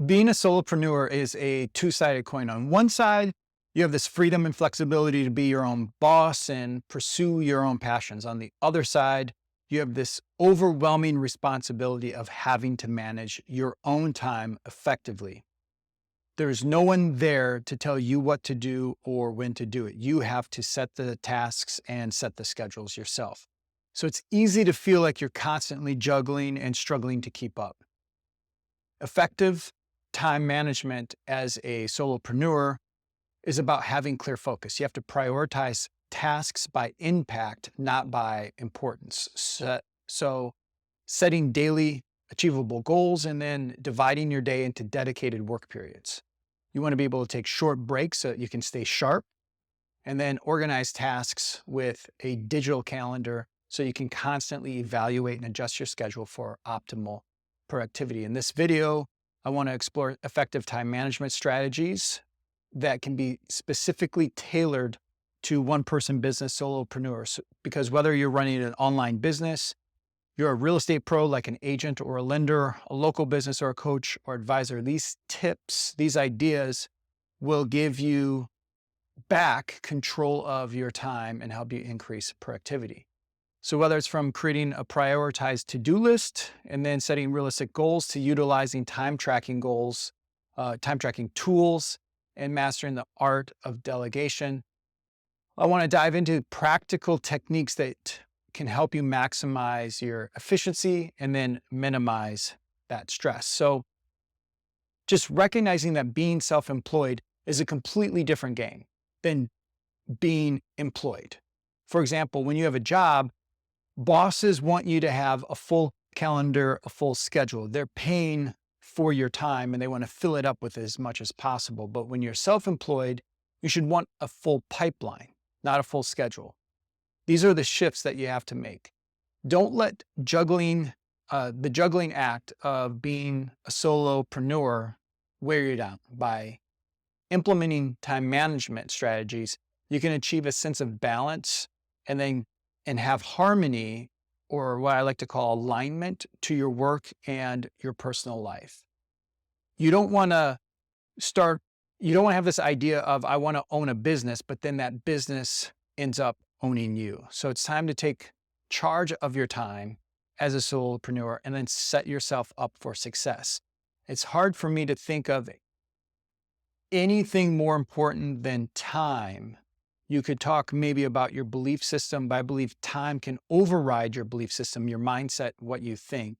Being a solopreneur is a two-sided coin. On one side, you have this freedom and flexibility to be your own boss and pursue your own passions. On the other side, you have this overwhelming responsibility of having to manage your own time effectively. There's no one there to tell you what to do or when to do it. You have to set the tasks and set the schedules yourself. So it's easy to feel like you're constantly juggling and struggling to keep up. Effective time management as a solopreneur is about having clear focus. You have to prioritize tasks by impact, not by importance. So setting daily achievable goals and then dividing your day into dedicated work periods. You want to be able to take short breaks so that you can stay sharp, and then organize tasks with a digital calendar so you can constantly evaluate and adjust your schedule for optimal productivity. In this video, I want to explore effective time management strategies that can be specifically tailored to one-person business solopreneurs. Because whether you're running an online business, you're a real estate pro like an agent or a lender, a local business or a coach or advisor, these tips, these ideas will give you back control of your time and help you increase productivity. So whether it's from creating a prioritized to-do list and then setting realistic goals to utilizing time tracking goals, time tracking tools, and mastering the art of delegation, I want to dive into practical techniques that can help you maximize your efficiency and then minimize that stress. So just recognizing that being self-employed is a completely different game than being employed. For example, when you have a job, bosses want you to have a full calendar, a full schedule. They're paying for your time and they want to fill it up with as much as possible. But when you're self-employed, you should want a full pipeline, not a full schedule. These are the shifts that you have to make. Don't let the juggling act of being a solopreneur wear you down. By implementing time management strategies, you can achieve a sense of balance and have harmony, or what I like to call alignment, to your work and your personal life. You don't want to have this idea of, I want to own a business, but then that business ends up owning you. So it's time to take charge of your time as a solopreneur and then set yourself up for success. It's hard for me to think of anything more important than time. You could talk maybe about your belief system, but I believe time can override your belief system, your mindset, what you think.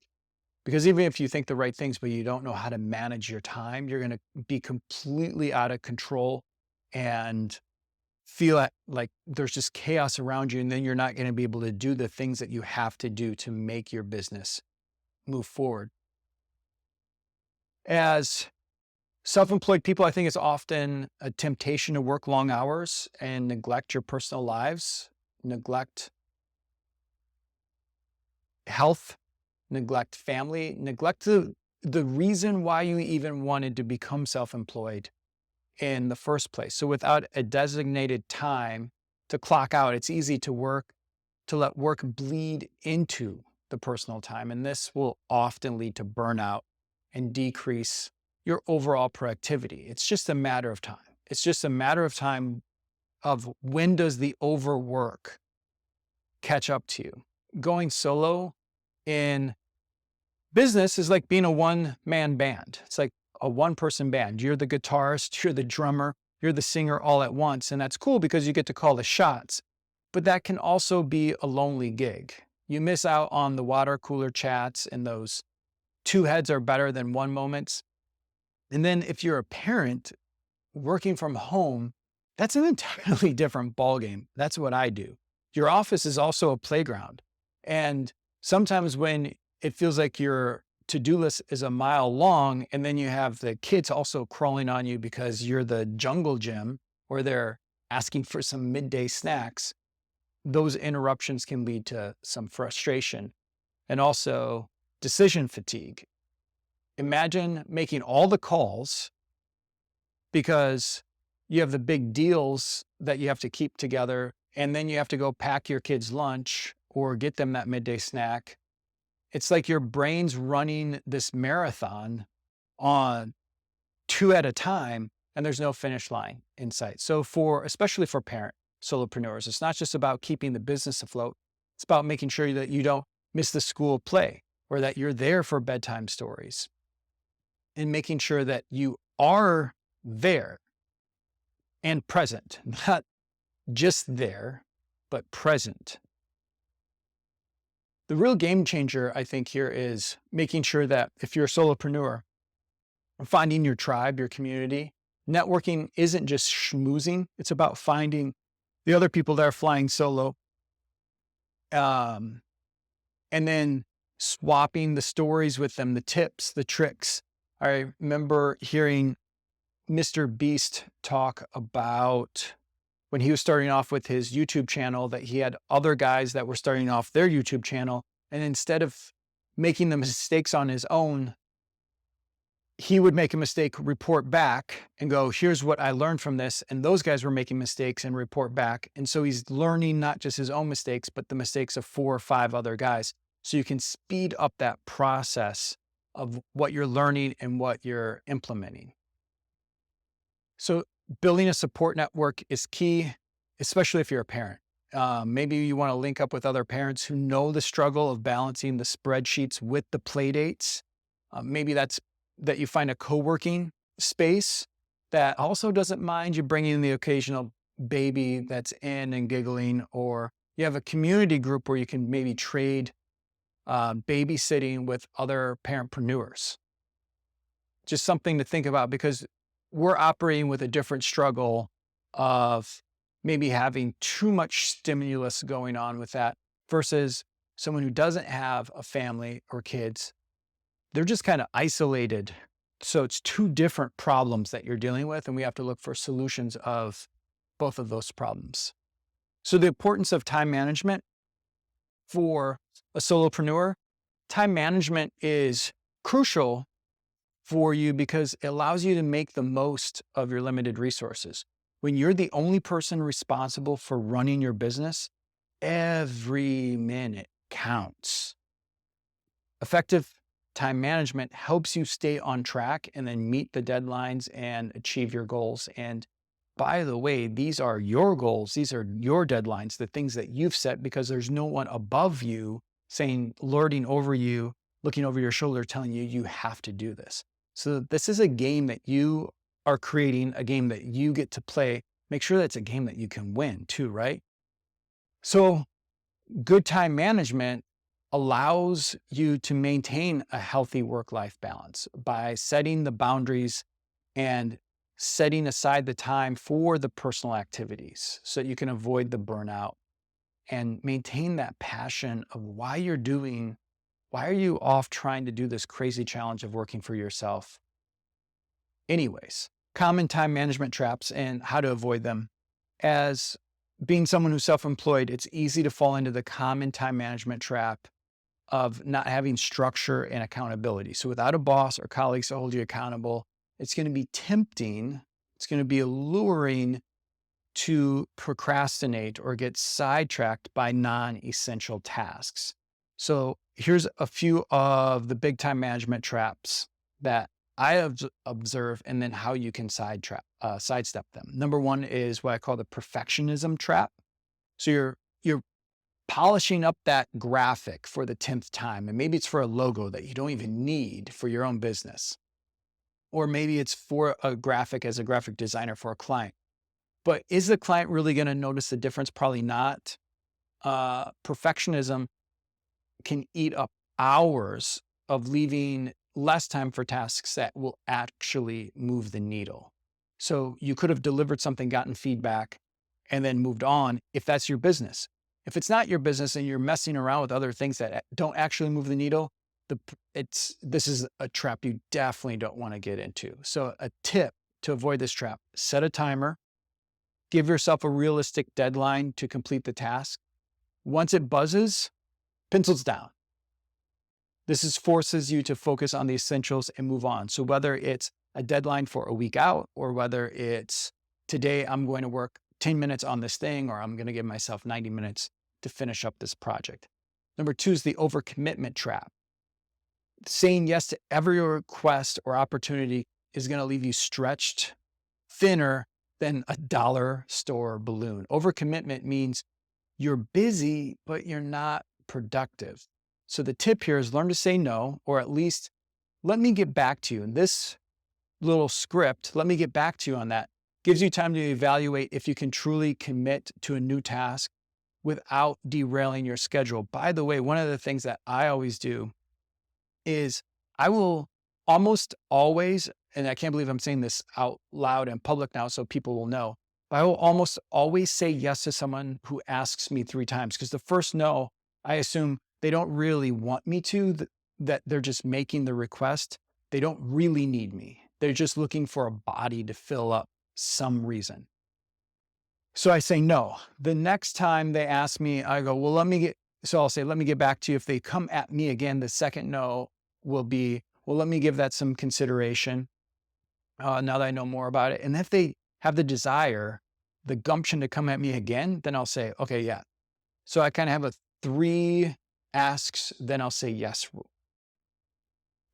Because even if you think the right things, but you don't know how to manage your time, you're going to be completely out of control and feel like there's just chaos around you. And then you're not going to be able to do the things that you have to do to make your business move forward. As self-employed people, I think it's often a temptation to work long hours and neglect your personal lives, neglect health, neglect family, neglect the reason why you even wanted to become self-employed in the first place. So without a designated time to clock out, it's easy to let work bleed into the personal time. And this will often lead to burnout and decrease your overall productivity. It's just a matter of time. It's just a matter of time of when does the overwork catch up to you. Going solo in business is like being a one-man band. It's like a one-person band. You're the guitarist, you're the drummer, you're the singer all at once. And that's cool because you get to call the shots. But that can also be a lonely gig. You miss out on the water cooler chats and those two heads are better than one moments. And then if you're a parent working from home, that's an entirely different ballgame. That's what I do. Your office is also a playground. And sometimes when it feels like your to-do list is a mile long, and then you have the kids also crawling on you because you're the jungle gym, or they're asking for some midday snacks, those interruptions can lead to some frustration and also decision fatigue. Imagine making all the calls because you have the big deals that you have to keep together, and then you have to go pack your kids' lunch or get them that midday snack. It's like your brain's running this marathon on two at a time, and there's no finish line in sight. So especially for parent solopreneurs, it's not just about keeping the business afloat. It's about making sure that you don't miss the school play, or that you're there for bedtime stories, and making sure that you are there and present, not just there, but present. The real game changer, I think, here is making sure that if you're a solopreneur, finding your tribe, your community. Networking isn't just schmoozing. It's about finding the other people that are flying solo, and then swapping the stories with them, the tips, the tricks. I remember hearing Mr. Beast talk about when he was starting off with his YouTube channel, that he had other guys that were starting off their YouTube channel. And instead of making the mistakes on his own, he would make a mistake, report back and go, here's what I learned from this. And those guys were making mistakes and report back. And so he's learning not just his own mistakes, but the mistakes of 4 or 5 other guys. So you can speed up that process of what you're learning and what you're implementing. So building a support network is key, especially if you're a parent. Maybe you want to link up with other parents who know the struggle of balancing the spreadsheets with the play dates. Maybe that's that you find a co-working space that also doesn't mind you bringing in the occasional baby that's in and giggling, or you have a community group where you can maybe trade babysitting with other parentpreneurs. Just something to think about, because we're operating with a different struggle of maybe having too much stimulus going on with that versus someone who doesn't have a family or kids. They're just kind of isolated. So it's 2 different problems that you're dealing with, and we have to look for solutions of both of those problems. So the importance of time management for a solopreneur, time management is crucial for you because it allows you to make the most of your limited resources. When you're the only person responsible for running your business, every minute counts. Effective time management helps you stay on track and then meet the deadlines and achieve your goals. And by the way, these are your goals. These are your deadlines, the things that you've set, because there's no one above you saying, lording over you, looking over your shoulder, telling you, you have to do this. So this is a game that you are creating, a game that you get to play. Make sure that's a game that you can win too, right? So good time management allows you to maintain a healthy work-life balance by setting the boundaries and setting aside the time for the personal activities so that you can avoid the burnout and maintain that passion of why are you off trying to do this crazy challenge of working for yourself? Anyways, common time management traps and how to avoid them. As being someone who's self-employed, it's easy to fall into the common time management trap of not having structure and accountability. So without a boss or colleagues to hold you accountable, it's going to be tempting, it's going to be alluring to procrastinate or get sidetracked by non-essential tasks. So here's a few of the big time management traps that I have observed, and then how you can sidestep them. Number 1 is what I call the perfectionism trap. So you're polishing up that graphic for the 10th time, and maybe it's for a logo that you don't even need for your own business. Or maybe it's for a graphic as a graphic designer for a client. But is the client really going to notice the difference? Probably not. Perfectionism can eat up hours of leaving less time for tasks that will actually move the needle. So you could have delivered something, gotten feedback, and then moved on if that's your business. If it's not your business and you're messing around with other things that don't actually move the needle, this is a trap you definitely don't want to get into. So a tip to avoid this trap: set a timer, give yourself a realistic deadline to complete the task. Once it buzzes, pencils down. This forces you to focus on the essentials and move on. So whether it's a deadline for a week out, or whether it's today I'm going to work 10 minutes on this thing, or I'm going to give myself 90 minutes to finish up this project. Number 2 is the overcommitment trap. Saying yes to every request or opportunity is going to leave you stretched thinner than a dollar store balloon. Overcommitment means you're busy, but you're not productive. So the tip here is learn to say no, or at least let me get back to you. In this little script, let me get back to you on that. Gives you time to evaluate if you can truly commit to a new task without derailing your schedule. By the way, one of the things that I always do is I will almost always, and I can't believe I'm saying this out loud and public now so people will know, but I will almost always say yes to someone who asks me 3 times, because the first no, I assume they don't really want me to, that they're just making the request. They don't really need me. They're just looking for a body to fill up some reason. So I say no. The next time they ask me, I go, well, I'll say, let me get back to you. If they come at me again, the second no will be, well, let me give that some consideration now that I know more about it. And if they have the desire, the gumption to come at me again, then I'll say, okay, yeah. So I kind of have a 3 asks, then I'll say yes rule.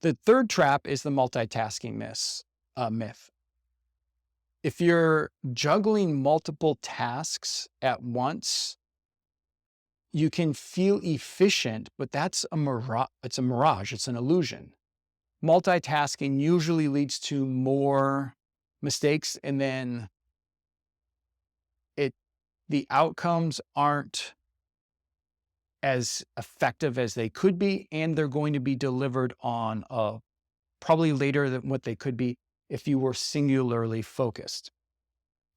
The third trap is the multitasking myth. If you're juggling multiple tasks at once, you can feel efficient, but that's a mirage. It's a mirage. It's an illusion. Multitasking usually leads to more mistakes, and then the outcomes aren't as effective as they could be, and they're going to be delivered on probably later than what they could be if you were singularly focused.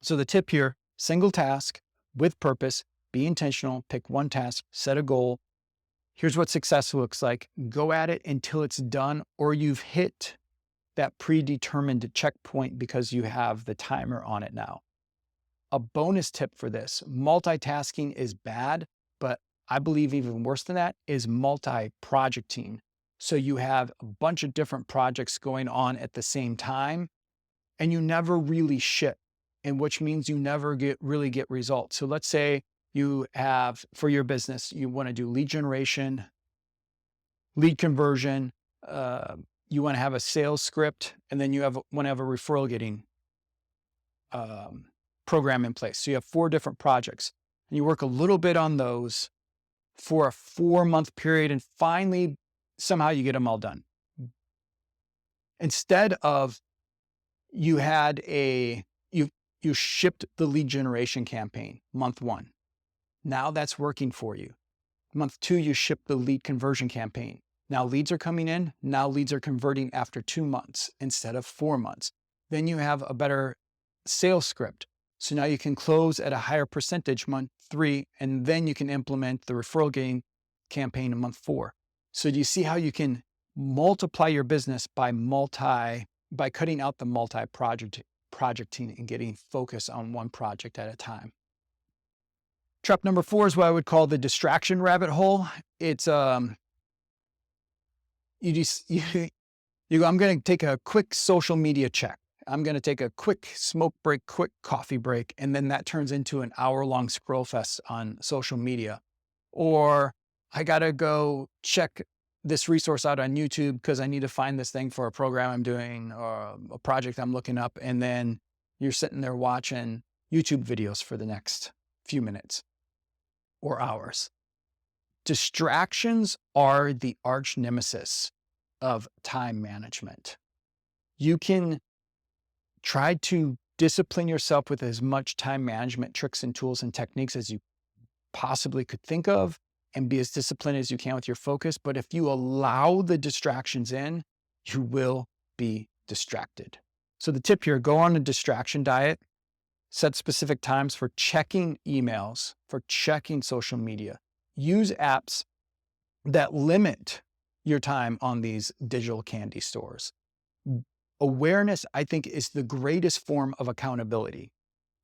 So the tip here, single task with purpose, be intentional, pick one task, set a goal. Here's what success looks like. Go at it until it's done, or you've hit that predetermined checkpoint because you have the timer on it now. A bonus tip for this, multitasking is bad, but I believe even worse than that is multi-projecting. So you have a bunch of different projects going on at the same time, and you never really ship, and which means you never really get results. So let's say you have, for your business, you want to do lead generation, lead conversion, you want to have a sales script, and then you want to have a referral getting program in place. So you have 4 different projects, and you work a little bit on those for a 4-month period, and finally, somehow you get them all done. Instead of you shipped the lead generation campaign month 1. Now that's working for you. Month 2, you ship the lead conversion campaign. Now leads are coming in. Now leads are converting after 2 months instead of 4 months. Then you have a better sales script. So now you can close at a higher percentage month 3, and then you can implement the referral getting campaign in month 4. So do you see how you can multiply your business by cutting out the multi-projecting and getting focus on one project at a time? Trap number 4 is what I would call the distraction rabbit hole. It's you go, I'm going to take a quick social media check. I'm going to take a quick smoke break, quick coffee break, and then that turns into an hour-long scroll fest on social media. Or I got to go check this resource out on YouTube because I need to find this thing for a program I'm doing or a project I'm looking up. And then you're sitting there watching YouTube videos for the next few minutes or hours. Distractions are the arch nemesis of time management. You can try to discipline yourself with as much time management tricks and tools and techniques as you possibly could think of, and be as disciplined as you can with your focus. But if you allow the distractions in, you will be distracted. So the tip here, go on a distraction diet, set specific times for checking emails, for checking social media. Use apps that limit your time on these digital candy stores. Awareness, I think, is the greatest form of accountability.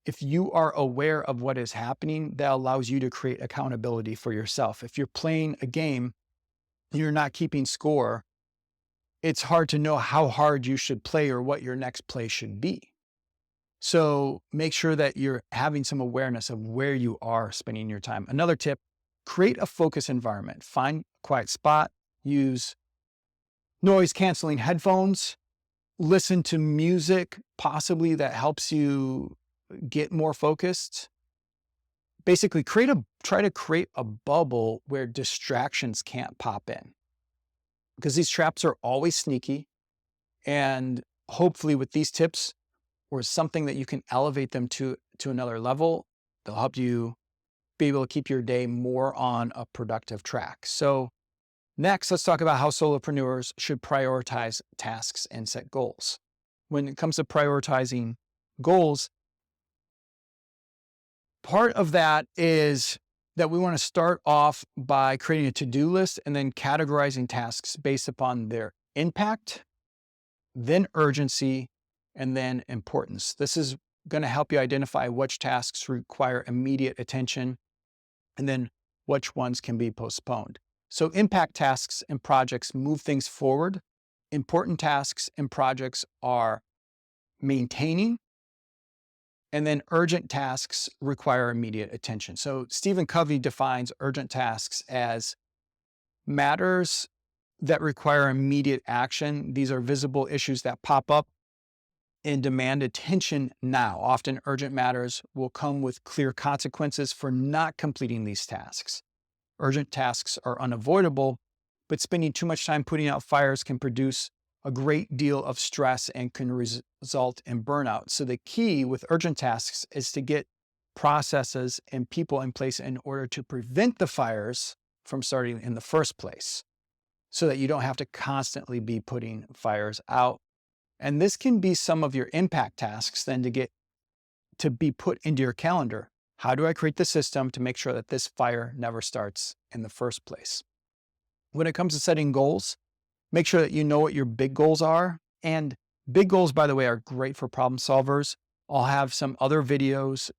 If you are aware of what is happening, that allows you to create accountability for yourself. If you're playing a game, you're not keeping score, it's hard to know how hard you should play or what your next play should be. So make sure that you're having some awareness of where you are spending your time. Another tip, create a focus environment. Find a quiet spot, use noise canceling headphones, listen to music possibly that helps you get more focused. Basically, try to create a bubble where distractions can't pop in, because these traps are always sneaky. And hopefully with these tips or something that you can elevate them to another level, they'll help you be able to keep your day more on a productive track. So next, let's talk about how solopreneurs should prioritize tasks and set goals. When it comes to prioritizing goals, part of that is that we want to start off by creating a to-do list and then categorizing tasks based upon their impact, then urgency, and then importance. This is going to help you identify which tasks require immediate attention and then which ones can be postponed. So impact tasks and projects move things forward. Important tasks and projects are maintaining, and then urgent tasks require immediate attention. So Stephen Covey defines urgent tasks as matters that require immediate action. These are visible issues that pop up and demand attention now. Often urgent matters will come with clear consequences for not completing these tasks. Urgent tasks are unavoidable, but spending too much time putting out fires can produce a great deal of stress and can result in burnout. So the key with urgent tasks is to get processes and people in place in order to prevent the fires from starting in the first place, so that you don't have to constantly be putting fires out. And this can be some of your impact tasks then to be put into your calendar. How do I create the system to make sure that this fire never starts in the first place? When it comes to setting goals, make sure that you know what your big goals are. And big goals, by the way, are great for problem solvers. I'll have some other videos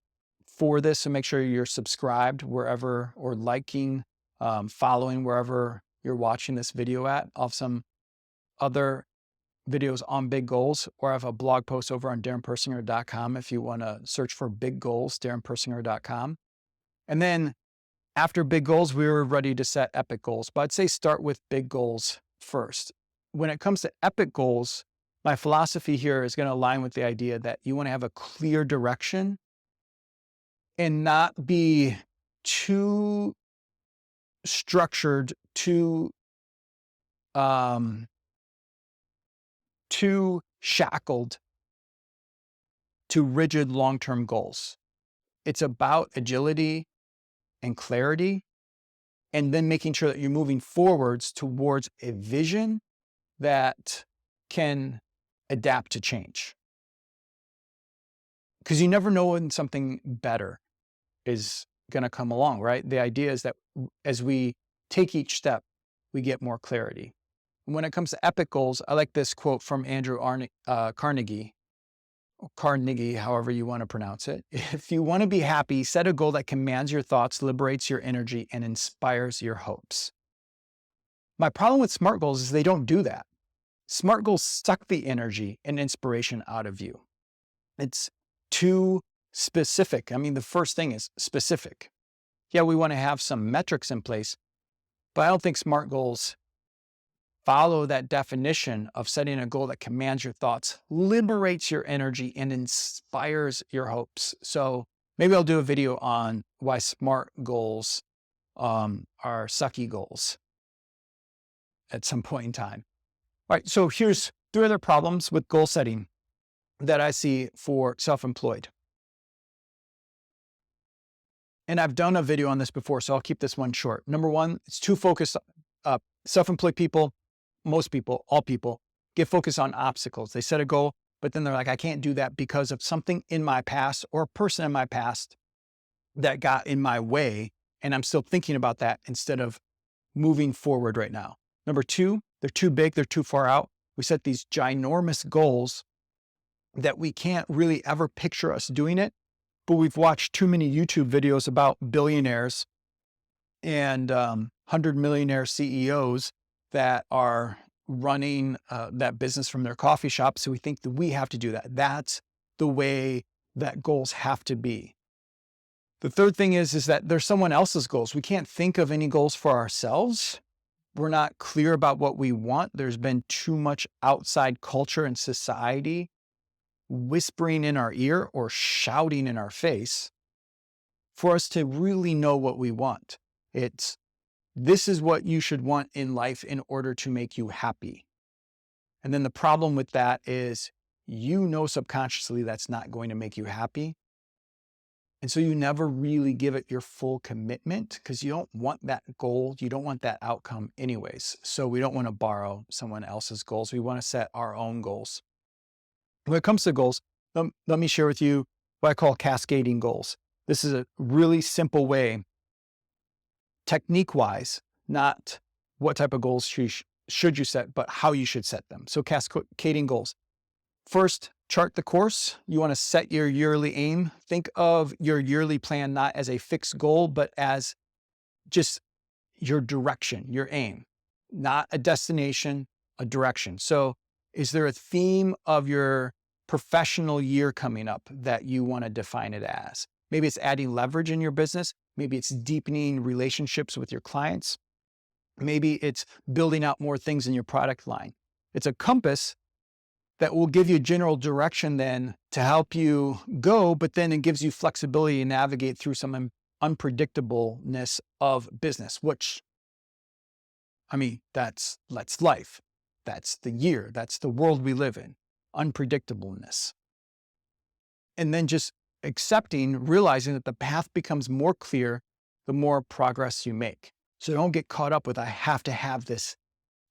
for this, so make sure you're subscribed wherever, or liking, following wherever you're watching this video at. I'll have some other videos on big goals, or I have a blog post over on darrenpersinger.com if you want to search for big goals, darrenpersinger.com. And then after big goals, we were ready to set epic goals. But I'd say start with big goals first. When it comes to epic goals, my philosophy here is going to align with the idea that you want to have a clear direction and not be too structured, too shackled to rigid long-term goals. It's about agility and clarity, and then making sure that you're moving forwards towards a vision that can adapt to change. Because you never know when something better is going to come along, right? The idea is that as we take each step, we get more clarity. When it comes to epic goals, I like this quote from Andrew Carnegie, however you want to pronounce it. If you want to be happy, set a goal that commands your thoughts, liberates your energy, and inspires your hopes. My problem with SMART goals is they don't do that. SMART goals suck the energy and inspiration out of you. It's too specific. I mean, the first thing is specific. Yeah, we want to have some metrics in place, but I don't think SMART goals follow that definition of setting a goal that commands your thoughts, liberates your energy, and inspires your hopes. So maybe I'll do a video on why SMART goals are sucky goals at some point in time. All right, so here's 3 other problems with goal setting that I see for self-employed. And I've done a video on this before, so I'll keep this one short. Number 1, it's too focused. Self-employed people, most people, all people, get focused on obstacles. They set a goal, but then they're like, I can't do that because of something in my past or a person in my past that got in my way. And I'm still thinking about that instead of moving forward right now. Number 2, they're too big. They're too far out. We set these ginormous goals that we can't really ever picture us doing it, but we've watched too many YouTube videos about billionaires and 100-millionaire CEOs that are running that business from their coffee shop. So we think that we have to do that. That's the way that goals have to be. The third thing is that there's someone else's goals. We can't think of any goals for ourselves. we're not clear about what we want, there's been too much outside culture and society whispering in our ear or shouting in our face for us to really know what we want. It's, this is what you should want in life in order to make you happy. And then the problem with that is, you know, subconsciously that's not going to make you happy. And so you never really give it your full commitment because you don't want that goal. You don't want that outcome anyways. So we don't want to borrow someone else's goals. We want to set our own goals. When it comes to goals, let me share with you what I call cascading goals. This is a really simple way, technique-wise, not what type of goals should you set, but how you should set them. So cascading goals. First, chart the course. You want to set your yearly aim. Think of your yearly plan not as a fixed goal, but as just your direction, your aim, not a destination, a direction. So is there a theme of your professional year coming up that you want to define it as? Maybe it's adding leverage in your business. Maybe it's deepening relationships with your clients. Maybe it's building out more things in your product line. It's a compass that will give you general direction then to help you go, but then it gives you flexibility to navigate through some unpredictableness of business, which, I mean, that's life. That's the year. That's the world we live in, unpredictableness. And then just accepting, realizing that the path becomes more clear the more progress you make. So don't get caught up with, I have to have this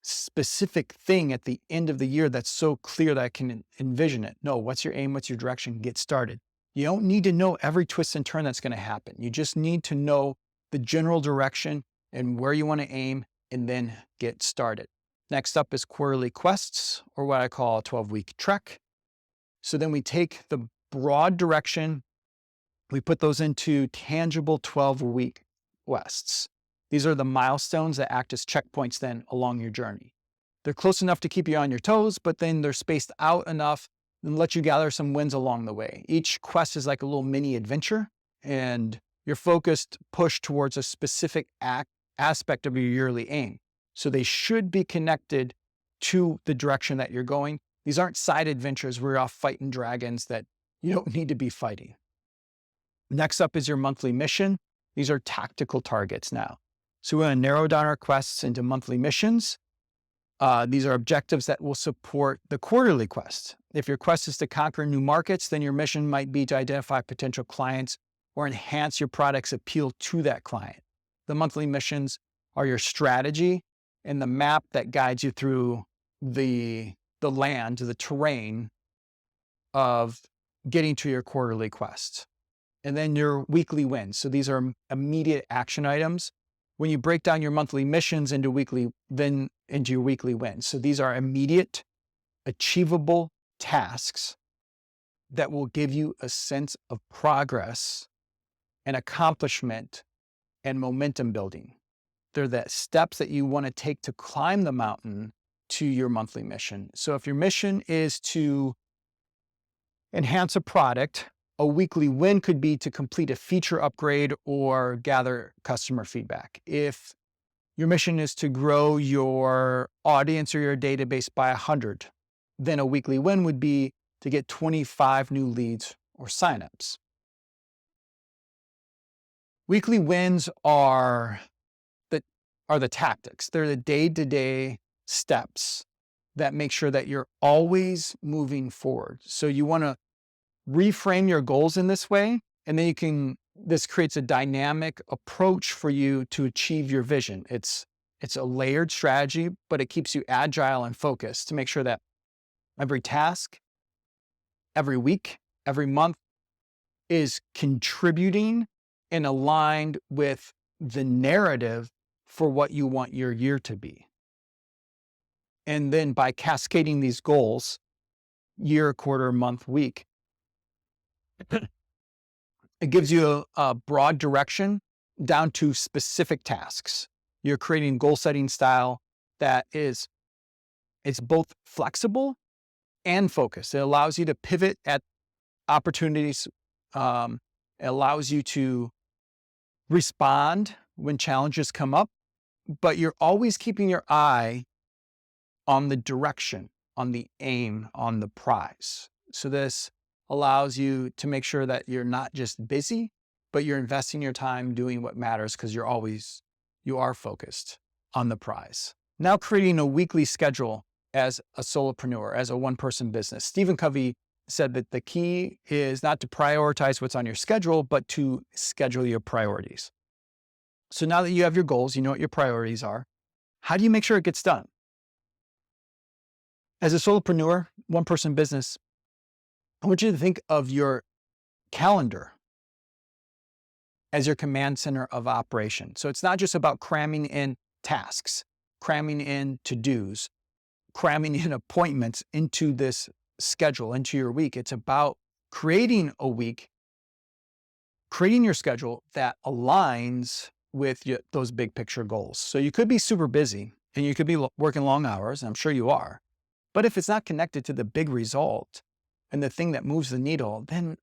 specific thing at the end of the year that's so clear that I can envision it. No, what's your aim? What's your direction? Get started. You don't need to know every twist and turn that's going to happen. You just need to know the general direction and where you want to aim, and then get started. Next up is quarterly quests, or what I call a 12-week trek. So then we take the broad direction, we put those into tangible 12-week quests. These are the milestones that act as checkpoints then along your journey. They're close enough to keep you on your toes, but then they're spaced out enough and let you gather some wins along the way. Each quest is like a little mini adventure, and you're focused push towards a specific aspect of your yearly aim. So they should be connected to the direction that you're going. These aren't side adventures where you're off fighting dragons that you don't need to be fighting. Next up is your monthly mission. These are tactical targets now. So we want to narrow down our quests into monthly missions. These are objectives that will support the quarterly quest. If your quest is to conquer new markets, then your mission might be to identify potential clients or enhance your product's appeal to that client. The monthly missions are your strategy and the map that guides you through the land, the terrain of getting to your quarterly quest. And then your weekly wins. So these are immediate action items. When you break down your monthly missions into your weekly wins. So these are immediate, achievable tasks that will give you a sense of progress and accomplishment and momentum building. They're the steps that you want to take to climb the mountain to your monthly mission. So if your mission is to enhance a product, a weekly win could be to complete a feature upgrade or gather customer feedback. If your mission is to grow your audience or your database by 100, then a weekly win would be to get 25 new leads or signups. Weekly wins are the tactics. They're the day-to-day steps that make sure that you're always moving forward. So you want to reframe your goals in this way, and then this creates a dynamic approach for you to achieve your vision. It's a layered strategy, but it keeps you agile and focused to make sure that every task, every week, every month is contributing and aligned with the narrative for what you want your year to be. And then by cascading these goals, year, quarter, month, week, it gives you a broad direction down to specific tasks. You're creating goal setting style that it's both flexible and focused. It allows you to pivot at opportunities. It allows you to respond when challenges come up, but you're always keeping your eye on the direction, on the aim, on the prize. So this allows you to make sure that you're not just busy, but you're investing your time doing what matters because you are focused on the prize. Now creating a weekly schedule as a solopreneur, as a one-person business. Stephen Covey said that the key is not to prioritize what's on your schedule, but to schedule your priorities. So now that you have your goals, you know what your priorities are, how do you make sure it gets done? As a solopreneur, one-person business, I want you to think of your calendar as your command center of operation. So it's not just about cramming in tasks, cramming in to-dos, cramming in appointments into this schedule, into your week. It's about creating a week, creating your schedule that aligns with those big picture goals. So you could be super busy and you could be working long hours, and I'm sure you are. But if it's not connected to the big result and the thing that moves the needle, then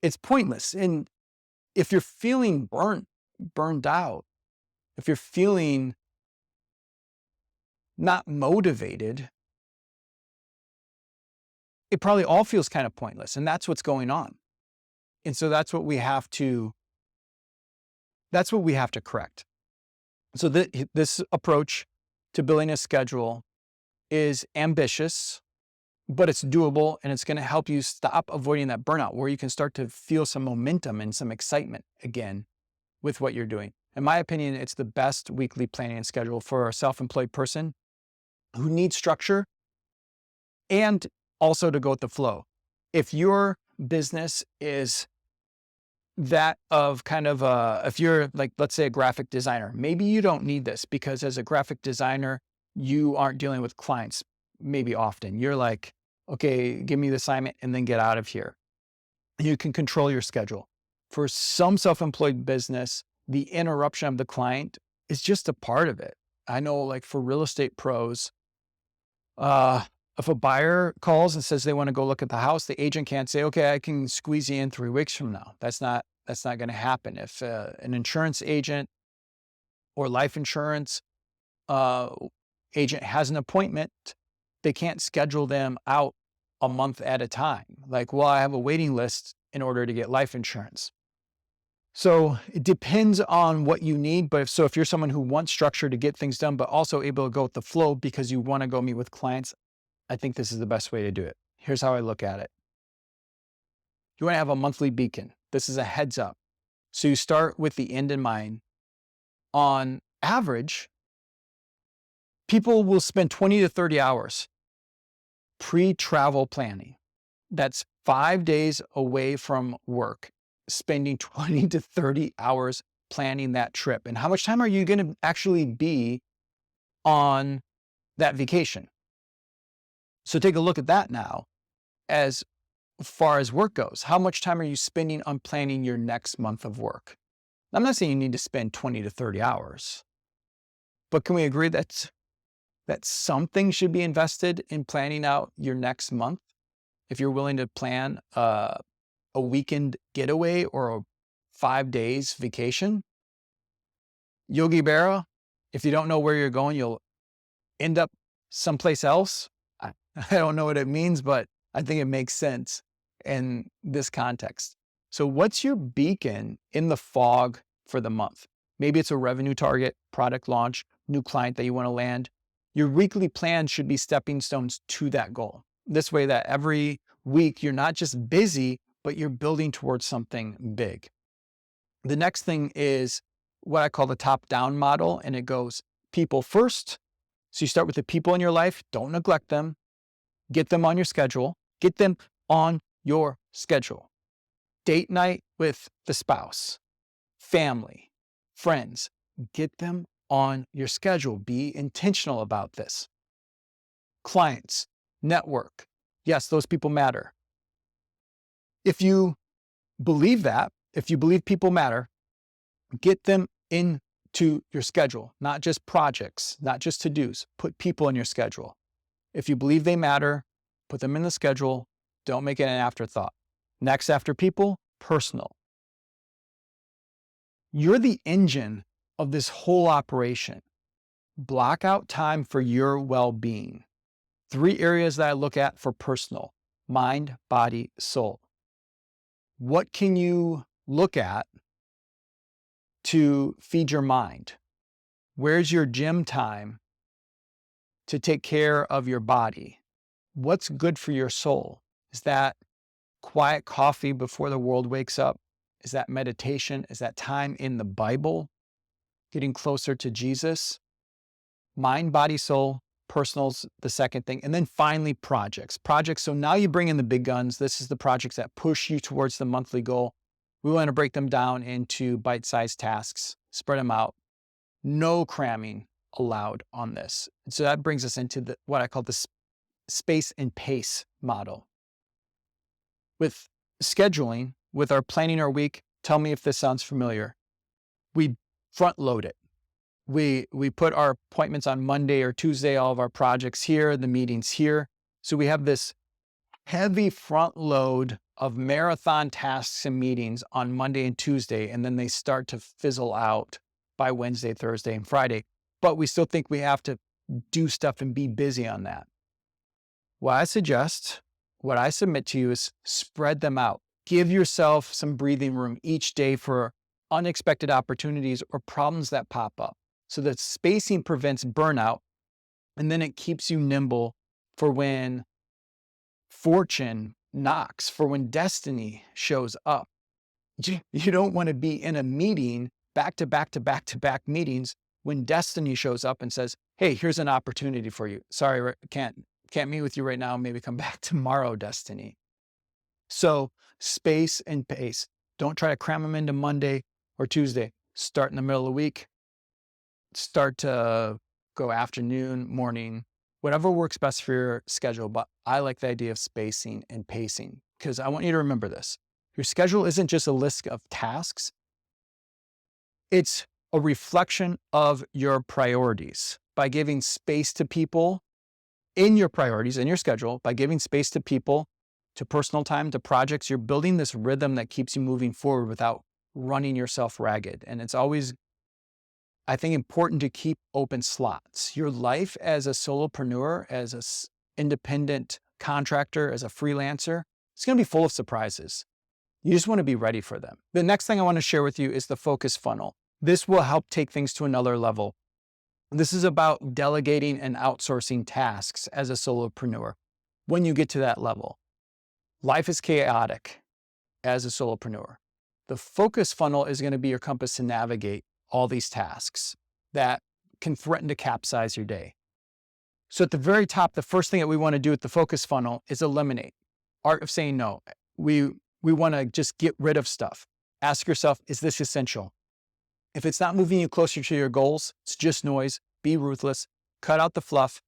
it's pointless. And if you're feeling burned out, if you're feeling not motivated, it probably all feels kind of pointless. And that's what's going on. And so that's what we have to correct. So this approach to building a schedule is ambitious, but it's doable, and it's going to help you stop avoiding that burnout where you can start to feel some momentum and some excitement again with what you're doing. In my opinion, it's the best weekly planning and schedule for a self-employed person who needs structure and also to go with the flow. If your business is that of kind of if you're like, let's say a graphic designer, maybe you don't need this because as a graphic designer, you aren't dealing with clients maybe often. You're like, okay, give me the assignment and then get out of here. You can control your schedule. For some self-employed business, the interruption of the client is just a part of it. I know like for real estate pros, if a buyer calls and says they want to go look at the house, the agent can't say, okay, I can squeeze you in 3 weeks from now. That's not going to happen. If an insurance agent or life insurance agent has an appointment, they can't schedule them out a month at a time. Like, well, I have a waiting list in order to get life insurance. So it depends on what you need. But if you're someone who wants structure to get things done, but also able to go with the flow because you want to go meet with clients, I think this is the best way to do it. Here's how I look at it. You want to have a monthly beacon. This is a heads up. So you start with the end in mind. On average, people will spend 20 to 30 hours pre-travel planning. That's 5 days away from work, spending 20 to 30 hours planning that trip. And how much time are you going to actually be on that vacation? So take a look at that now. As far as work goes, how much time are you spending on planning your next month of work? I'm not saying you need to spend 20 to 30 hours, but can we agree that something should be invested in planning out your next month? If you're willing to plan a weekend getaway or a 5 days vacation, Yogi Berra, if you don't know where you're going, you'll end up someplace else. I don't know what it means, but I think it makes sense in this context. So what's your beacon in the fog for the month? Maybe it's a revenue target, product launch, new client that you want to land. Your weekly plan should be stepping stones to that goal. This way that every week you're not just busy, but you're building towards something big. The next thing is what I call the top-down model, and it goes people first. So you start with the people in your life, don't neglect them, get them on your schedule, get them on your schedule. Date night with the spouse, family, friends, get them on your schedule. Be intentional about this. Clients, network. Yes, those people matter. If you believe that, if you believe people matter, get them into your schedule, not just projects, not just to-dos. Put people in your schedule. If you believe they matter, put them in the schedule. Don't make it an afterthought. Next after people, personal. You're the engine of this whole operation. Block out time for your well-being. 3 areas that I look at for personal: mind, body, soul. What can you look at to feed your mind? Where's your gym time to take care of your body? What's good for your soul? Is that quiet coffee before the world wakes up? Is that meditation? Is that time in the Bible? Getting closer to Jesus? Mind, body, soul. Personal's the second thing. And then finally, projects. Projects, so now you bring in the big guns. This is the projects that push you towards the monthly goal. We want to break them down into bite-sized tasks, spread them out. No cramming allowed on this. And so that brings us into what I call the space and pace model. With scheduling, with our planning our week, tell me if this sounds familiar. We front load it. We put our appointments on Monday or Tuesday, all of our projects here, the meetings here. So we have this heavy front load of marathon tasks and meetings on Monday and Tuesday, and then they start to fizzle out by Wednesday, Thursday, and Friday. But we still think we have to do stuff and be busy on that. What I suggest, what I submit to you is spread them out. Give yourself some breathing room each day for unexpected opportunities or problems that pop up. So that spacing prevents burnout, and then it keeps you nimble for when fortune knocks, for when destiny shows up. You don't want to be in a meeting, back to back meetings, when destiny shows up and says, hey, here's an opportunity for you. Sorry, can't meet with you right now. Maybe come back tomorrow, destiny. So space and pace. Don't try to cram them into Monday or Tuesday. Start in the middle of the week. Start to go afternoon, morning, whatever works best for your schedule. But I like the idea of spacing and pacing because I want you to remember this. Your schedule isn't just a list of tasks. It's a reflection of your priorities. By giving space to people in your priorities, in your schedule, by giving space to people, to personal time, to projects, you're building this rhythm that keeps you moving forward without running yourself ragged. And it's always, I think, important to keep open slots. Your life as a solopreneur, as an independent contractor, as a freelancer, it's going to be full of surprises. You just want to be ready for them. The next thing I want to share with you is the focus funnel. This will help take things to another level. This is about delegating and outsourcing tasks as a solopreneur. When you get to that level, life is chaotic as a solopreneur. The focus funnel is going to be your compass to navigate all these tasks that can threaten to capsize your day. So at the very top, the first thing that we want to do with the focus funnel is eliminate. Art of saying no. We want to just get rid of stuff. Ask yourself, is this essential? If it's not moving you closer to your goals, it's just noise. Be ruthless. Cut out the fluff.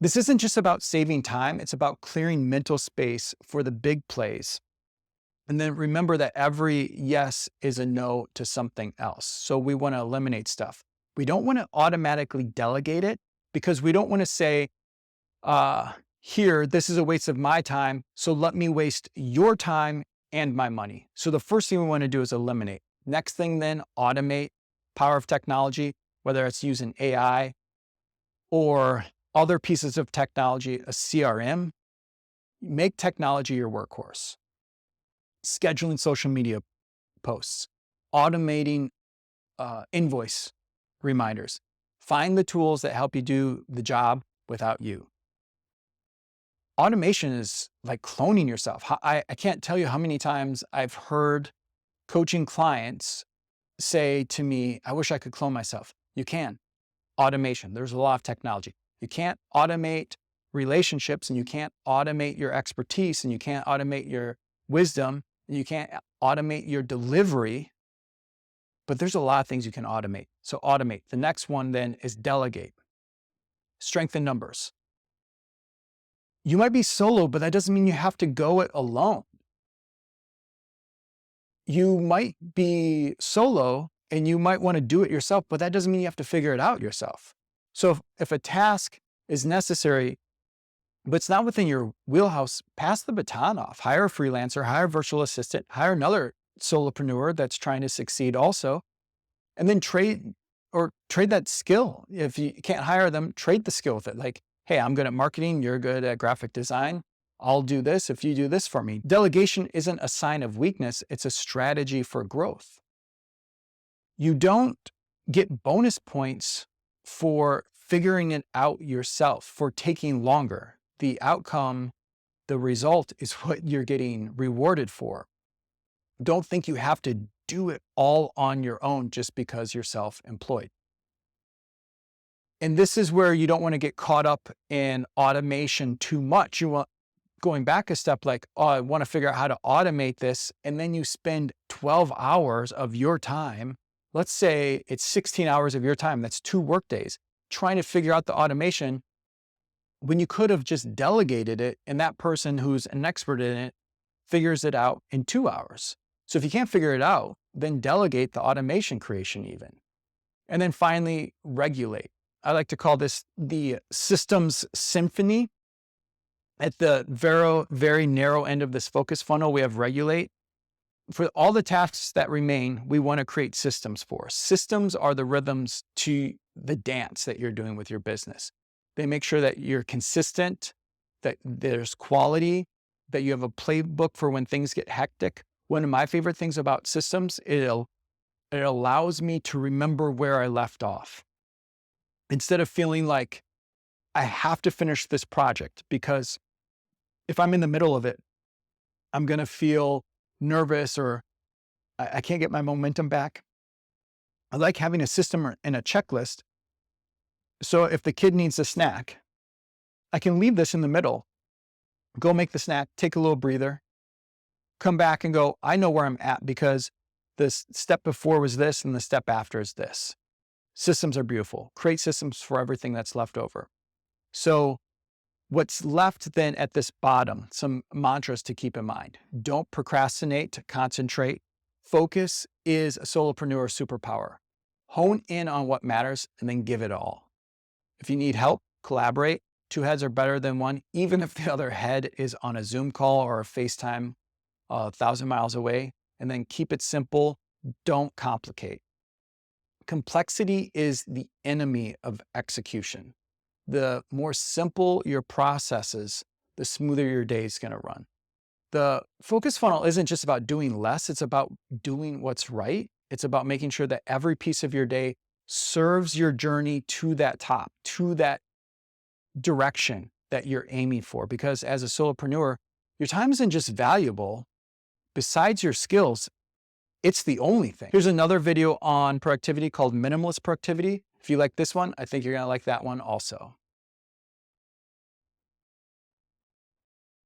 This isn't just about saving time. It's about clearing mental space for the big plays. And then remember that every yes is a no to something else. So we want to eliminate stuff. We don't want to automatically delegate it because we don't want to say, here, this is a waste of my time, so let me waste your time and my money. So the first thing we want to do is eliminate. Next thing then, automate. Power of technology, whether it's using AI or other pieces of technology, a CRM. Make technology your workhorse. Scheduling social media posts, automating invoice reminders. Find the tools that help you do the job without you. Automation is like cloning yourself. I can't tell you how many times I've heard coaching clients say to me, I wish I could clone myself. You can. Automation. There's a lot of technology. You can't automate relationships, and you can't automate your expertise, and you can't automate your wisdom, and you can't automate your delivery, but there's a lot of things you can automate. So automate. The next one then is delegate. Strength in numbers. You might be solo, but that doesn't mean you have to go it alone. You might be solo and you might want to do it yourself, but that doesn't mean you have to figure it out yourself. So if a task is necessary, but it's not within your wheelhouse, pass the baton off. Hire a freelancer, hire a virtual assistant, hire another solopreneur that's trying to succeed also, And then trade that skill. If you can't hire them, trade the skill with it. Like, hey, I'm good at marketing, you're good at graphic design. I'll do this if you do this for me. Delegation isn't a sign of weakness, it's a strategy for growth. You don't get bonus points for figuring it out yourself, for taking longer. The outcome, the result is what you're getting rewarded for. Don't think you have to do it all on your own just because you're self-employed. And this is where you don't want to get caught up in automation too much. You want going back a step, like, oh, I want to figure out how to automate this. And then you spend 12 hours of your time. Let's say it's 16 hours of your time. That's 2 work days trying to figure out the automation when you could have just delegated it. And that person who's an expert in it figures it out in 2 hours. So if you can't figure it out, then delegate the automation creation even. And then finally, regulate. I like to call this the systems symphony. At the very narrow end of this focus funnel, we have regulate. For all the tasks that remain, we want to create systems for. Systems are the rhythms to the dance that you're doing with your business. They make sure that you're consistent, that there's quality, that you have a playbook for when things get hectic. One of my favorite things about systems, it allows me to remember where I left off. Instead of feeling like I have to finish this project, because if I'm in the middle of it, I'm going to feel nervous or I can't get my momentum back. I like having a system and a checklist. So if the kid needs a snack, I can leave this in the middle, go make the snack, take a little breather, come back and go, I know where I'm at because this step before was this and the step after is this. Systems are beautiful. Create systems for everything that's left over. So what's left then at this bottom, some mantras to keep in mind. Don't procrastinate, concentrate. Focus is a solopreneur superpower. Hone in on what matters and then give it all. If you need help, collaborate. 2 heads are better than 1, even if the other head is on a Zoom call or a FaceTime 1,000 miles away. And then keep it simple. Don't complicate. Complexity is the enemy of execution. The more simple your processes, the smoother your day is going to run. The focus funnel isn't just about doing less. It's about doing what's right. It's about making sure that every piece of your day serves your journey to that top, to that direction that you're aiming for. Because as a solopreneur, your time isn't just valuable. Besides your skills, it's the only thing. Here's another video on productivity called Minimalist Productivity. If you like this one, I think you're going to like that one also.